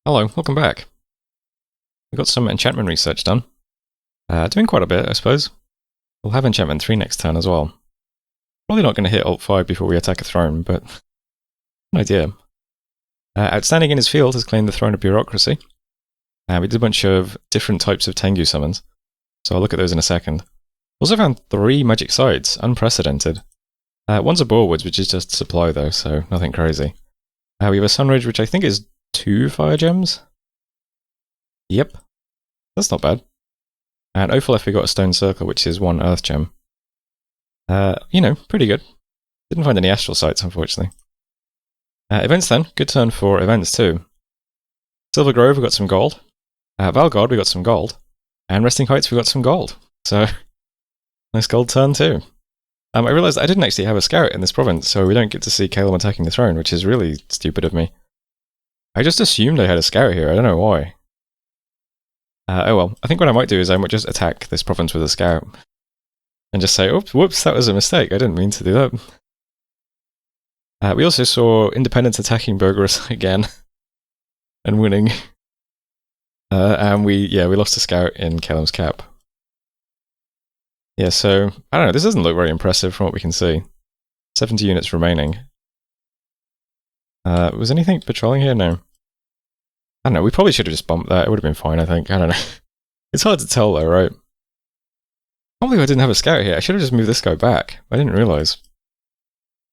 Hello, welcome back. We got some enchantment research done. Doing quite a bit, I suppose. We'll have enchantment 3 next turn as well. Probably not going to hit Alt 5 before we attack a throne, but an idea. Outstanding in his field has claimed the Throne of Bureaucracy. We did a bunch of different types of Tengu summons, so I'll look at those in a second. Also found 3 magic sites, unprecedented. One's a Borewoods, which is just supply though, so nothing crazy. We have a Sunridge, which I think is 2 fire gems? Yep. That's not bad. And Ophalef we got a Stone Circle, which is 1 earth gem. Pretty good. Didn't find any astral sites, unfortunately. Events then. Good turn for events too. Silver Grove we got some gold. Valgard we got some gold. And Resting Heights we got some gold. So, nice gold turn too. I realised I didn't actually have a scout in this province, so we don't get to see Calum attacking the throne, which is really stupid of me. I just assumed I had a scout here, I don't know why. Oh well, I think what I might do is I might just attack this province with a scout. And just say, oops, whoops, that was a mistake, I didn't mean to do that. We also saw Independence attacking Burgerus again. And winning. And we lost a scout in Calum's cap. Yeah, so, I don't know, this doesn't look very impressive from what we can see. 70 units remaining. Was anything patrolling here? No. I don't know, we probably should have just bumped that, it would have been fine, I think. I don't know. It's hard to tell though, right? I can't believe I didn't have a scout here. I should have just moved this guy back. I didn't realise.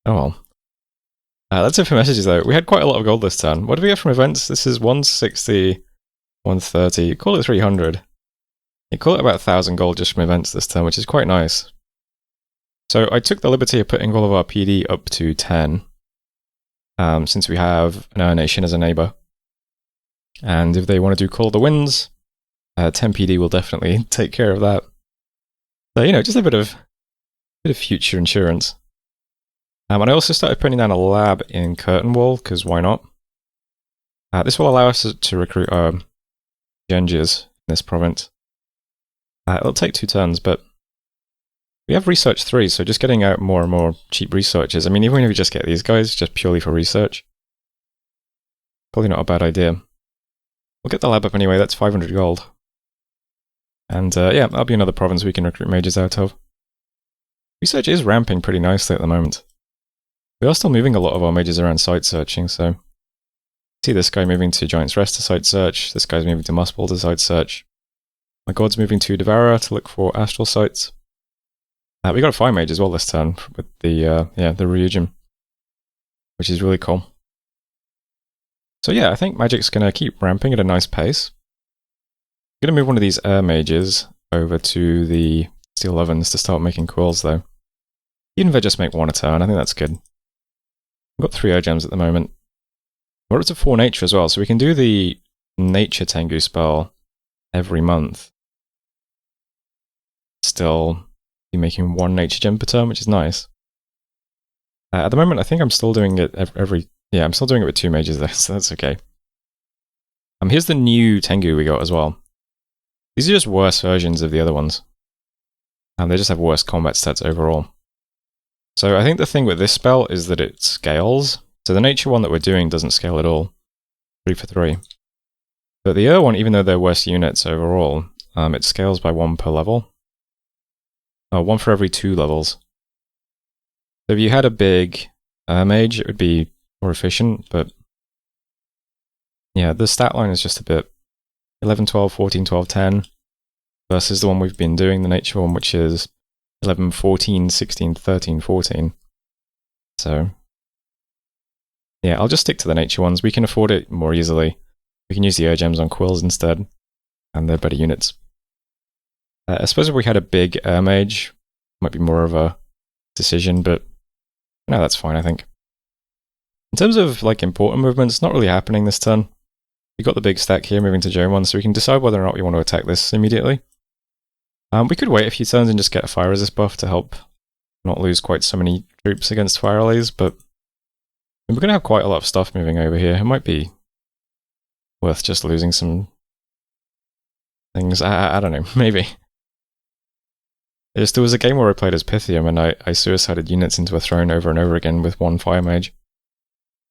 Oh well. That's it for messages though. We had quite a lot of gold this turn. What do we get from events? This is 160, 130. Call it 300. You call it about 1,000 gold just from events this turn, which is quite nice. So I took the liberty of putting all of our PD up to 10. Since we have an Air Nation as a neighbour. And if they want to do Call the Winds, 10 PD will definitely take care of that. So, just a bit of future insurance. And I also started putting down a lab in Curtain Wall, because why not? This will allow us to recruit Genjias in this province. It'll take 2 turns, but we have Research 3, so just getting out more and more cheap researchers. I mean, even if we just get these guys, just purely for research, probably not a bad idea. We'll get the lab up anyway, that's 500 gold. And that'll be another province we can recruit mages out of. Research is ramping pretty nicely at the moment. We are still moving a lot of our mages around site searching, so... See this guy moving to Giant's Rest to site search, this guy's moving to Muspel to site search. My god's moving to Devourer to look for astral sites. We got a fire mage as well this turn with the Ryujin, which is really cool. So yeah, I think Magic's going to keep ramping at a nice pace. I'm going to move one of these air mages over to the steel ovens to start making quills though. Even if they just make 1 a turn, I think that's good. We've got 3 air gems at the moment. We're up to 4 nature as well, so we can do the nature Tengu spell every month. Still be making 1 nature gem per turn, which is nice. At the moment, I think I'm still doing it I'm still doing it with 2 mages there, so that's okay. Here's the new Tengu we got as well. These are just worse versions of the other ones. And they just have worse combat stats overall. So I think the thing with this spell is that it scales. So the nature one that we're doing doesn't scale at all. 3 for 3. But the other one, even though they're worse units overall, it scales by 1 per level. 1 for every 2 levels. So if you had a big mage, it would be more efficient, but yeah, the stat line is just a bit 11, 12, 14, 12, 10 versus the one we've been doing, the nature one, which is 11, 14, 16, 13, 14. So yeah, I'll just stick to the nature ones. We can afford it more easily. We can use the air gems on quills instead, and they're better units. I suppose if we had a big air mage, might be more of a decision, but no, that's fine, I think. In terms of important movements, not really happening this turn. We've got the big stack here moving to Jomon, so we can decide whether or not we want to attack this immediately. We could wait a few turns and just get a fire resist buff to help not lose quite so many troops against fire allies, but we're going to have quite a lot of stuff moving over here. It might be worth just losing some things. I don't know, maybe. There was a game where I played as Pythium and I suicided units into a throne over and over again with 1 fire mage.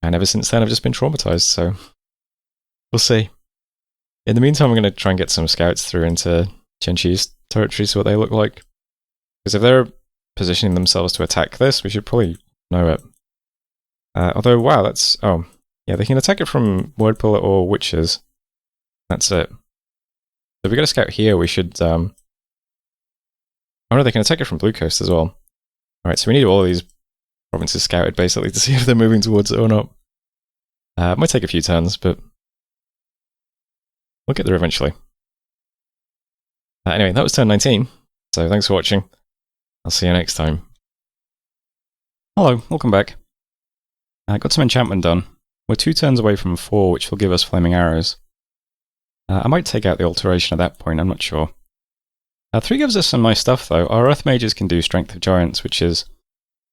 And ever since then I've just been traumatized, so we'll see. In the meantime, I'm going to try and get some scouts through into Chenchi's territory, see what they look like. Because if they're positioning themselves to attack this, we should probably know it. Although, wow, that's... Oh, yeah, they can attack it from Wordpillar or Witches. That's it. So if we get a scout here, we should... Oh no, they can attack it from Blue Coast as well. Alright, so we need all of these provinces scouted, basically, to see if they're moving towards it or not. It might take a few turns, but... we'll get there eventually. Anyway, that was turn 19, so thanks for watching. I'll see you next time. Hello, welcome back. I got some enchantment done. We're 2 turns away from 4, which will give us flaming arrows. I might take out the alteration at that point, I'm not sure. 3 gives us some nice stuff though. Our Earth Mages can do Strength of Giants, which is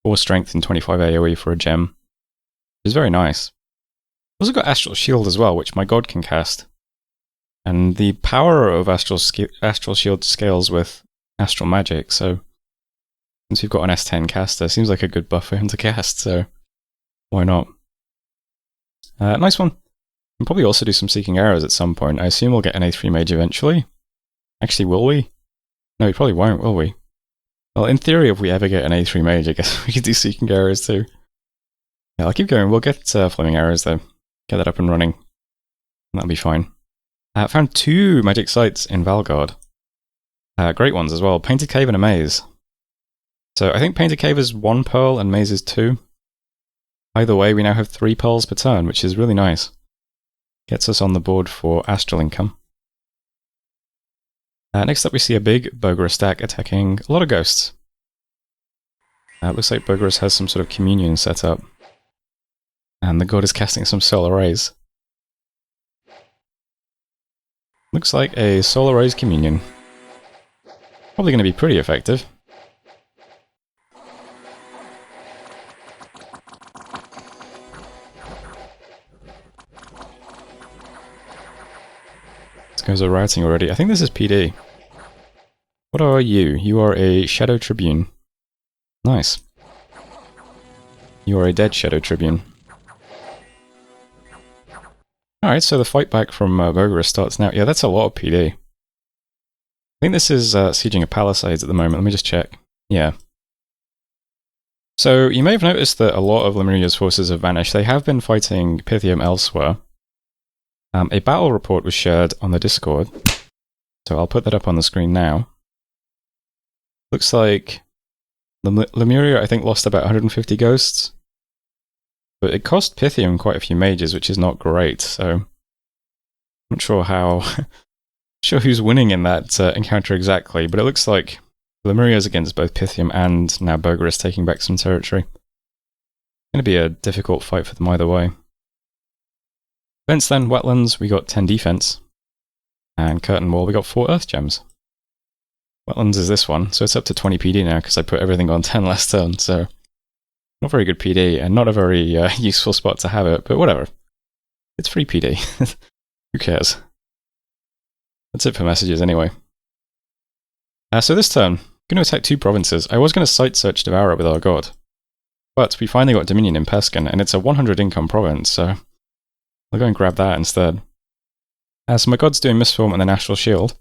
4 strength and 25 AoE for a gem. Which is very nice. We've also got Astral Shield as well, which my god can cast. And the power of Astral Shield scales with Astral Magic, so since we've got an S10 caster, seems like a good buff for him to cast, so why not? Nice one. We'll probably also do some Seeking Arrows at some point. I assume we'll get an A3 Mage eventually. Actually, will we? No, we probably won't, will we? Well, in theory, if we ever get an A3 Mage, I guess we could do Seeking Arrows too. Yeah, I'll keep going. We'll get Flaming Arrows though. Get that up and running. That'll be fine. I found 2 magic sites in Valgard. Great ones as well. Painted Cave and a Maze. So I think Painted Cave is 1 pearl and Maze is 2. Either way, we now have 3 pearls per turn, which is really nice. Gets us on the board for astral income. Next up we see a big Bogarus stack attacking a lot of ghosts. Looks like Bogarus has some sort of communion set up. And the god is casting some solar rays. Looks like a solar rays communion. Probably going to be pretty effective. These guys are routing already. I think this is PD. What are you? You are a Shadow Tribune. Nice. You are a dead Shadow Tribune. Alright, so the fight back from Bogarus starts now. Yeah, that's a lot of PD. I think this is sieging a Palisades at the moment. Let me just check. Yeah. So, you may have noticed that a lot of Lemuria's forces have vanished. They have been fighting Pythium elsewhere. A battle report was shared on the Discord. So I'll put that up on the screen now. Looks like Lemuria, I think, lost about 150 ghosts. But it cost Pythium quite a few mages, which is not great, so I'm not sure how... sure who's winning in that encounter exactly, but it looks like Lemuria's against both Pythium and now Bogarus taking back some territory. It's going to be a difficult fight for them either way. Defense then, Wetlands, we got 10 defense. And Curtain Wall, we got 4 Earth Gems. Wetlands is this one, so it's up to 20 PD now because I put everything on 10 last turn, so... not very good PD, and not a very useful spot to have it, but whatever. It's free PD. Who cares? That's it for messages anyway. So this turn, I'm going to attack 2 provinces. I was going to site search Devourer with our god. But we finally got Dominion in Peskin, and it's a 100 income province, so I'll go and grab that instead. So my god's doing Mistform and then Astral Shield.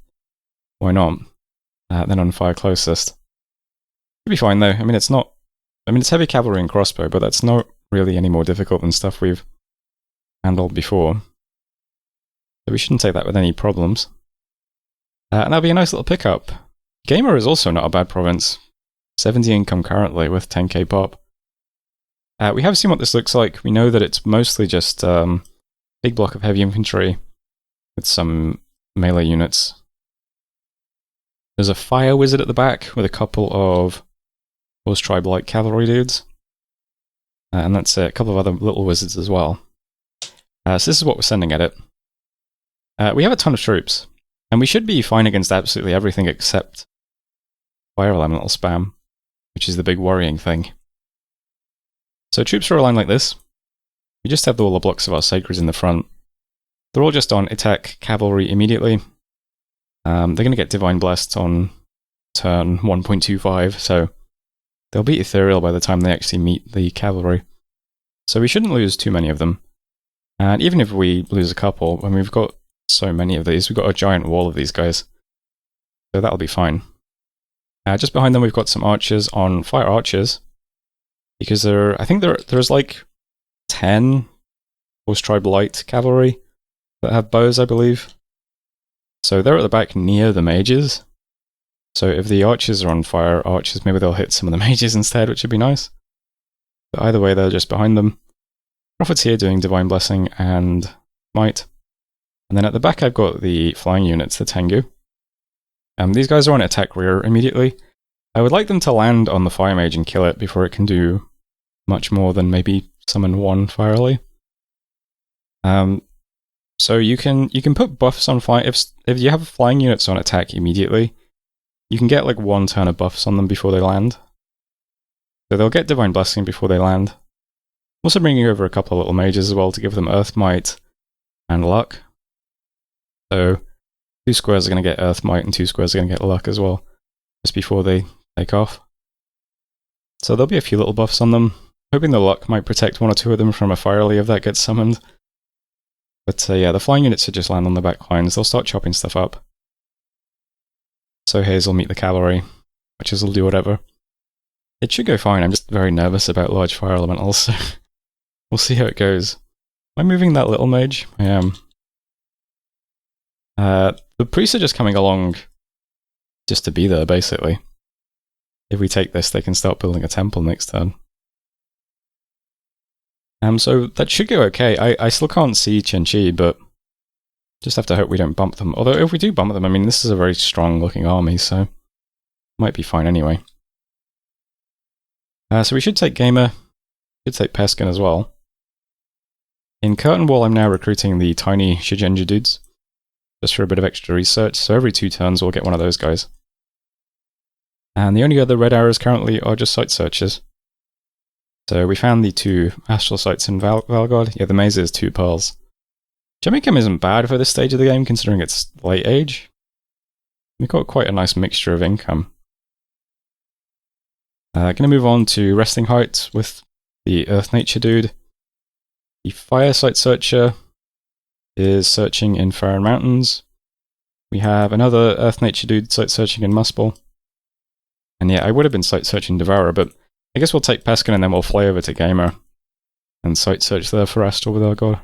Why not? Then on Fire Closest. Should be fine though. I mean, it's not... I mean, it's heavy cavalry and crossbow, but that's not really any more difficult than stuff we've handled before. So we shouldn't take that with any problems. And that'll be a nice little pickup. Gamer is also not a bad province. 70 income currently with 10k pop. We have seen what this looks like. We know that it's mostly just big block of heavy infantry with some melee units. There's a fire wizard at the back with a couple of Horse Tribe-like cavalry dudes. And that's it. A couple of other little wizards as well. So this is what we're sending at it. We have a ton of troops. And we should be fine against absolutely everything except Fire Elemental spam, which is the big worrying thing. So troops are aligned like this. We just have all the blocks of our Sacreds in the front. They're all just on attack cavalry immediately. They're going to get Divine Blessed on turn 1.25, so they'll be ethereal by the time they actually meet the cavalry. So we shouldn't lose too many of them. And even if we lose a couple, when we've got so many of these. We've got a giant wall of these guys. So that'll be fine. Just behind them we've got some archers on fire archers. Because I think there's like 10 Horse Tribe Light cavalry that have bows, I believe. So they're at the back near the mages. So if the archers are on fire archers, maybe they'll hit some of the mages instead, which would be nice. But either way, they're just behind them. Prophets here doing Divine Blessing and Might. And then at the back I've got the flying units, the Tengu. These guys are on attack rear immediately. I would like them to land on the Fire Mage and kill it before it can do much more than maybe summon one Firely. So you can put buffs on flying. If you have flying units on attack immediately, you can get like 1 turn of buffs on them before they land. So they'll get Divine Blessing before they land. Also bringing over a couple of little mages as well to give them Earth Might and Luck. So 2 squares are going to get Earth Might and 2 squares are going to get Luck as well, just before they take off. So there'll be a few little buffs on them. Hoping the Luck might protect 1 or 2 of them from a Firely if that gets summoned. But yeah, the flying units should just land on the back lines. They'll start chopping stuff up. So Haze will meet the cavalry. Witches will do whatever. It should go fine. I'm just very nervous about large fire elementals, so we'll see how it goes. Am I moving that little mage? I am. The priests are just coming along just to be there, basically. If we take this, they can start building a temple next turn. So that should go okay. I still can't see Chen-Chi, but just have to hope we don't bump them. Although if we do bump them, I mean, this is a very strong looking army, so might be fine anyway. So we should take Gamer, should take Peskin as well. In Curtain Wall, I'm now recruiting the tiny Shigenja dudes, just for a bit of extra research, so every 2 turns we'll get one of those guys. And the only other red arrows currently are just site searches. So we found the 2 astral sites in Valgard. Yeah, the maze is 2 pearls. Gemichem isn't bad for this stage of the game, considering it's late age. We've got quite a nice mixture of income. Gonna move on to Resting Heights with the Earth Nature dude. The Fire Site Searcher is searching in Farron Mountains. We have another Earth Nature dude site searching in Muspel. And yeah, I would have been site searching Devourer, but I guess we'll take Peskin and then we'll fly over to Gamer and site search there for Astral with our god.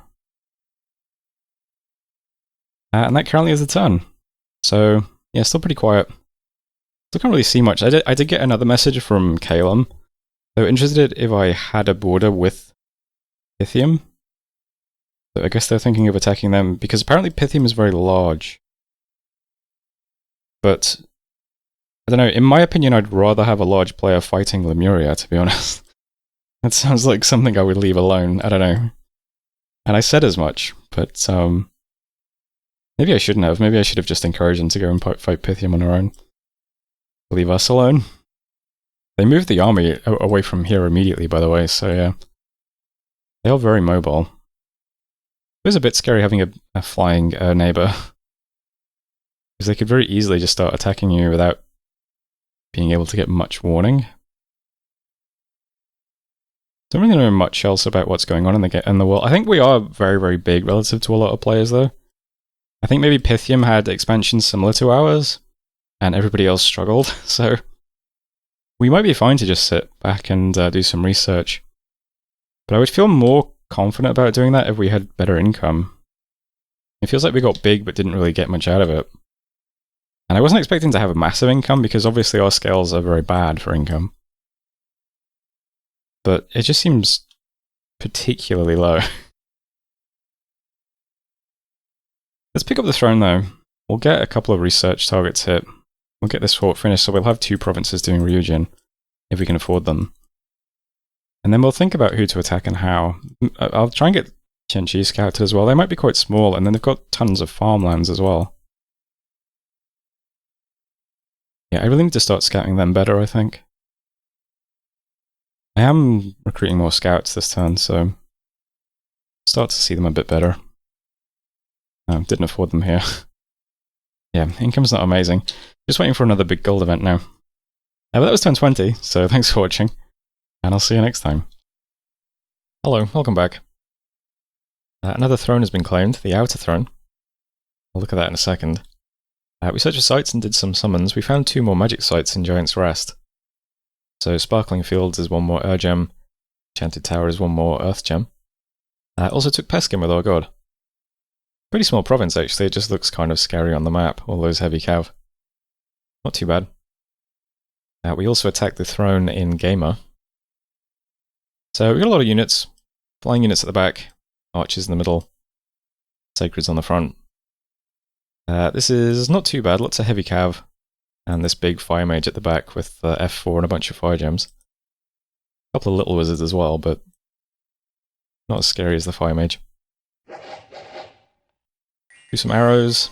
And that currently is the turn. So yeah, still pretty quiet. Still can't really see much. I did get another message from Calum. They were interested if I had a border with Pythium. So I guess they're thinking of attacking them, because apparently Pythium is very large. But I don't know, in my opinion, I'd rather have a large player fighting Lemuria, to be honest. That sounds like something I would leave alone, I don't know. And I said as much, but maybe I shouldn't have. Maybe I should have just encouraged them to go and fight Pythium on their own. Leave us alone. They moved the army away from here immediately, by the way, so yeah. They are very mobile. It was a bit scary having a flying neighbor. Because they could very easily just start attacking you without being able to get much warning. Don't really know much else about what's going on in the world. I think we are very, very big relative to a lot of players, though. I think maybe Pythium had expansions similar to ours, and everybody else struggled, so we might be fine to just sit back and do some research. But I would feel more confident about doing that if we had better income. It feels like we got big but didn't really get much out of it. And I wasn't expecting to have a massive income, because obviously our scales are very bad for income. But it just seems particularly low. Let's pick up the throne though. We'll get a couple of research targets hit. We'll get this fort finished, so we'll have 2 provinces doing Ryujin, if we can afford them. And then we'll think about who to attack and how. I'll try and get Chen-Chi scouted as well. They might be quite small, and then they've got tons of farmlands as well. Yeah, I really need to start scouting them better, I think. I am recruiting more scouts this turn, so start to see them a bit better. No, didn't afford them here. Yeah, income's not amazing. Just waiting for another big gold event now. But that was turn 20, so thanks for watching, and I'll see you next time. Hello, welcome back. Another throne has been claimed, the Outer Throne. I'll look at that in a second. We searched for sites and did some summons. We found 2 more magic sites in Giant's Rest. So Sparkling Fields is 1 more Ur Gem. Enchanted Tower is 1 more Earth Gem. Also took Peskin with our god. Pretty small province actually, it just looks kind of scary on the map, all those heavy cav. Not too bad. We also attacked the throne in Gamer. So we got a lot of units. Flying units at the back, archers in the middle, sacreds on the front. This is not too bad, lots of heavy cav, and this big fire mage at the back with F4 and a bunch of fire gems. A couple of little wizards as well, but not as scary as the fire mage. Do some arrows.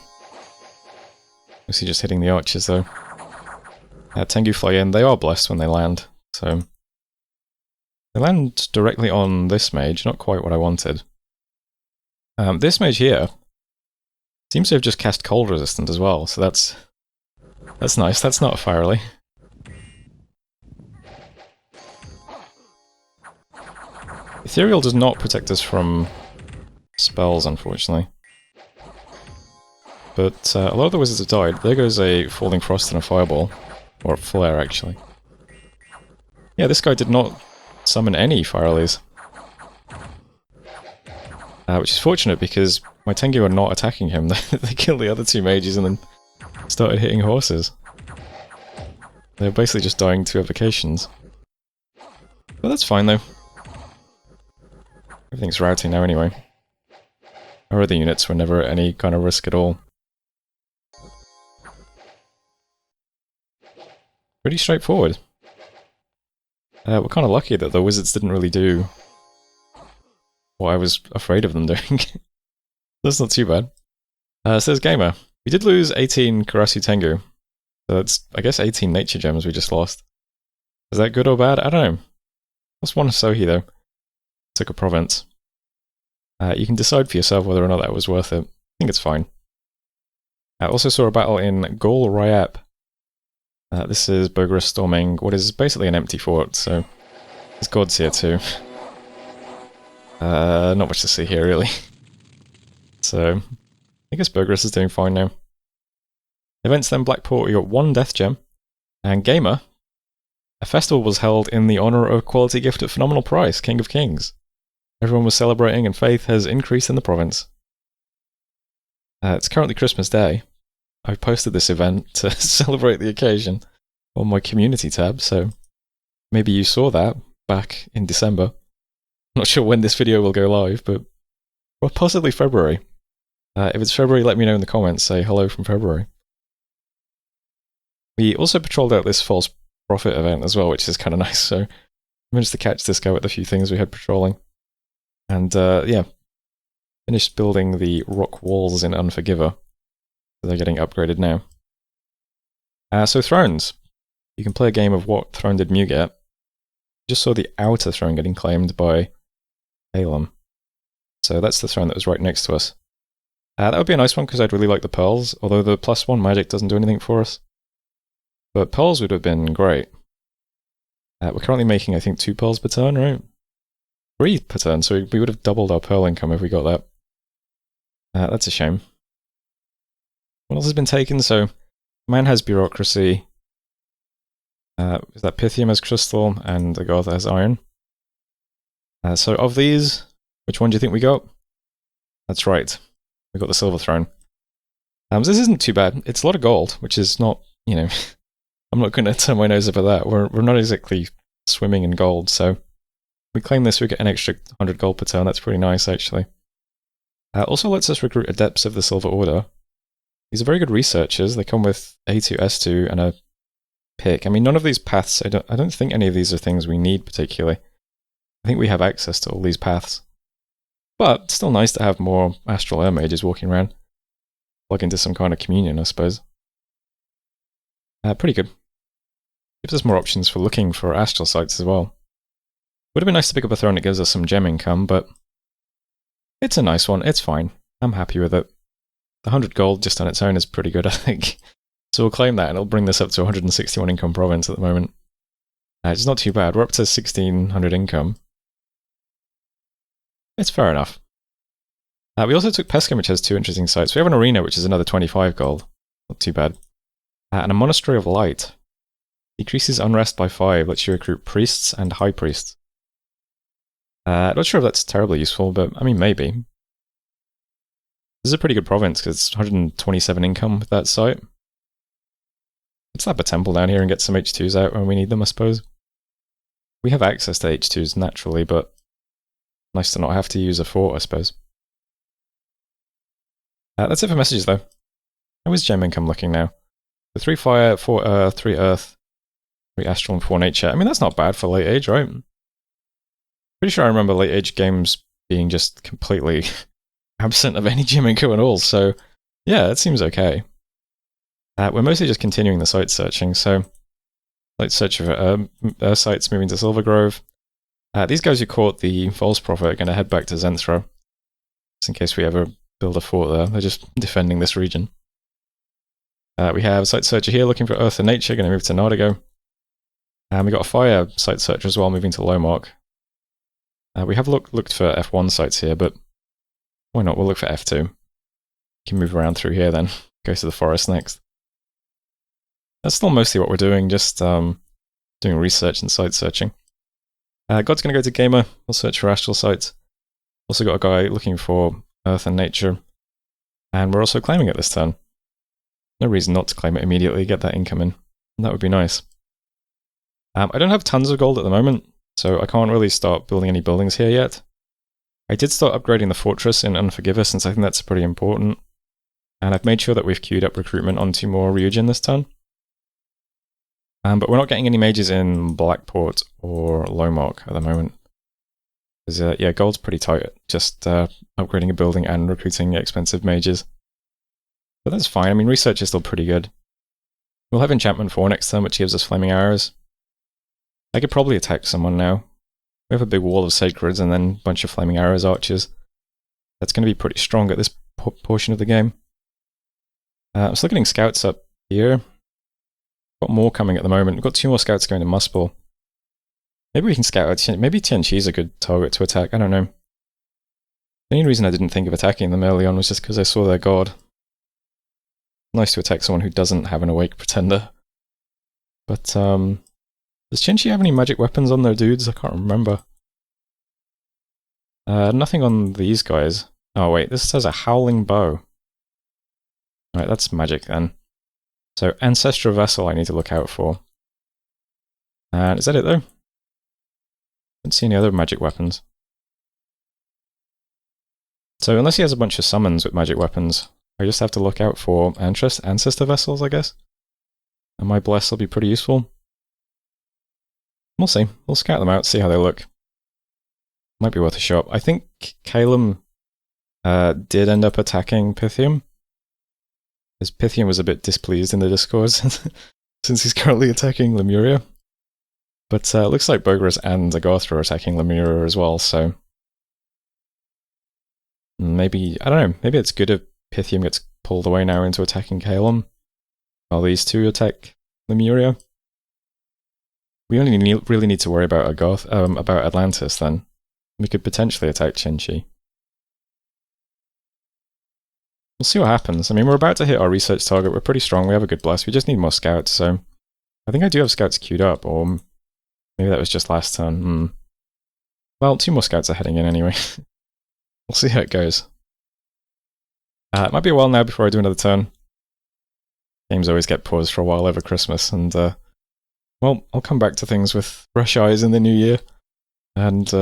Mostly just hitting the archers though. Tengu fly in, they are blessed when they land, so... They land directly on this mage, not quite what I wanted. This mage here seems to have just cast cold resistant as well, so that's nice, that's not a firely. Ethereal does not protect us from spells, unfortunately. But a lot of the wizards have died. There goes a Falling Frost and a Fireball. Or a Flare, actually. Yeah, this guy did not summon any Firelies. Which is fortunate because my Tengu are not attacking him. They killed the other 2 mages and then started hitting horses. They were basically just dying to evocations. But that's fine though. Everything's routing now anyway. Our other units were never at any kind of risk at all. Pretty straightforward. We're kind of lucky that the wizards didn't really do what I was afraid of them doing. That's not too bad. Says Gamer. We did lose 18 Karasu Tengu. So that's, I guess, 18 nature gems we just lost. Is that good or bad? I don't know. Lost 1 Sohi though. Took a province. You can decide for yourself whether or not that was worth it. I think it's fine. I also saw a battle in Gol Ryap. This is Burgess storming what is basically an empty fort, so there's gods here too. Not much to see here really. So, I guess Burgess is doing fine now. Events then Blackport, we got 1 death gem. And Gamer, a festival was held in the honour of quality gift at phenomenal price, King of Kings. Everyone was celebrating and faith has increased in the province. It's currently Christmas Day. I've posted this event to celebrate the occasion on my community tab, so maybe you saw that back in December. Not sure when this video will go live, but well, possibly February. If it's February, let me know in the comments, say hello from February. We also patrolled out this false prophet event as well, which is kind of nice, so I managed to catch this guy with a few things we had patrolling. And yeah, finished building the rock walls in Unforgiver. They're getting upgraded now. So thrones. You can play a game of what throne did Mew get. Just saw the outer throne getting claimed by Alum. So that's the throne that was right next to us. That would be a nice one because I'd really like the pearls, although the +1 magic doesn't do anything for us. But pearls would have been great. We're currently making, I think, 2 pearls per turn, right? 3 per turn, so we would have doubled our pearl income if we got that. That's a shame. What else has been taken? So, man has bureaucracy. Is that Pythium has crystal, and Agartha has iron. So of these, which one do you think we got? That's right. We got the silver throne. So this isn't too bad. It's a lot of gold, which is not, you know, I'm not going to turn my nose up at that. We're not exactly swimming in gold, so we claim this, we get an extra 100 gold per turn. That's pretty nice, actually. Also lets us recruit adepts of the Silver Order. These are very good researchers. They come with A2, S2, and a pick. I mean, none of these paths, I don't think any of these are things we need particularly. I think we have access to all these paths. But still nice to have more Astral Air Mages walking around. Plug into some kind of communion, I suppose. Pretty good. Gives us more options for looking for astral sites as well. Would have been nice to pick up a throne that gives us some gem income, but it's a nice one. It's fine. I'm happy with it. The 100 gold just on its own is pretty good, I think. So we'll claim that, and it'll bring this up to 161 income province at the moment. It's not too bad. We're up to 1600 income. It's fair enough. We also took Pescam, which has 2 interesting sites. We have an arena, which is another 25 gold. Not too bad. And a Monastery of Light. Decreases unrest by 5, lets you recruit priests and high priests. Not sure if that's terribly useful, but I mean, maybe. This is a pretty good province, because it's 127 income with that site. Let's slap a temple down here and get some H2s out when we need them, I suppose. We have access to H2s naturally, but nice to not have to use a fort, I suppose. That's it for messages, though. How is gem income looking now? So 3 fire, 4 earth, 3 earth, 3 astral, and 4 nature. I mean, that's not bad for late age, right? Pretty sure I remember late age games being just completely absent of any gem income at all, so yeah, it seems okay. We're mostly just continuing the site searching, so let's search for sites moving to Silver Grove. These guys who caught the false prophet are going to head back to Zenthra, just in case we ever build a fort there. They're just defending this region. We have a site searcher here looking for Earth and Nature, going to move to Nardigo. And we got a fire site searcher as well, moving to Lowmark. We have looked for F1 sites here, but why not? We'll look for F2. We can move around through here then, go to the forest next. That's still mostly what we're doing, just doing research and site searching. God's going to go to Gamer, we'll search for astral sites. Also got a guy looking for Earth and Nature. And we're also claiming it this turn. No reason not to claim it immediately, get that income in. That would be nice. I don't have tons of gold at the moment, so I can't really start building any buildings here yet. I did start upgrading the fortress in Unforgiver, since I think that's pretty important. And I've made sure that we've queued up recruitment onto more Ryujin this turn. But we're not getting any mages in Blackport or Lowmark at the moment. Because, yeah, gold's pretty tight, just upgrading a building and recruiting expensive mages. But that's fine, I mean, research is still pretty good. We'll have Enchantment 4 next turn, which gives us Flaming Arrows. I could probably attack someone now. We have a big wall of Sacreds and then a bunch of Flaming Arrows archers. That's going to be pretty strong at this portion of the game. I'm still getting scouts up here. Got more coming at the moment. We've got 2 more scouts going to Muspel. Maybe we can scout out. Maybe Tianqi is a good target to attack. I don't know. The only reason I didn't think of attacking them early on was just because I saw their god. Nice to attack someone who doesn't have an awake pretender. But, does Tianqi have any magic weapons on their dudes? I can't remember. Nothing on these guys. Oh wait, this says a howling bow. Alright, that's magic then. So, Ancestral Vessel I need to look out for. And is that it though? Don't see any other magic weapons. So unless he has a bunch of summons with magic weapons, I just have to look out for Ancestor Vessels, I guess. And my Bless will be pretty useful. We'll see. We'll scout them out, see how they look. Might be worth a shot. I think Calum did end up attacking Pythium. Because Pythium was a bit displeased in the Discord since he's currently attacking Lemuria. But it looks like Bogarus and Agartha are attacking Lemuria as well, so maybe, I don't know, maybe it's good if Pythium gets pulled away now into attacking Calum, while these two attack Lemuria. We only really need to worry about about Atlantis then. We could potentially attack Tianqi. We'll see what happens. I mean, we're about to hit our research target. We're pretty strong. We have a good blast. We just need more scouts, so I think I do have scouts queued up, or maybe that was just last turn. Well, 2 more scouts are heading in anyway. We'll see how it goes. It might be a while now before I do another turn. Games always get paused for a while over Christmas, and well, I'll come back to things with fresh eyes in the new year, and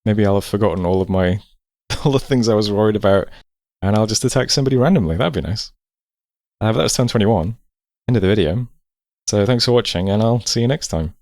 maybe I'll have forgotten all the things I was worried about, and I'll just attack somebody randomly. That'd be nice. But that was turn 21. End of the video. So thanks for watching, and I'll see you next time.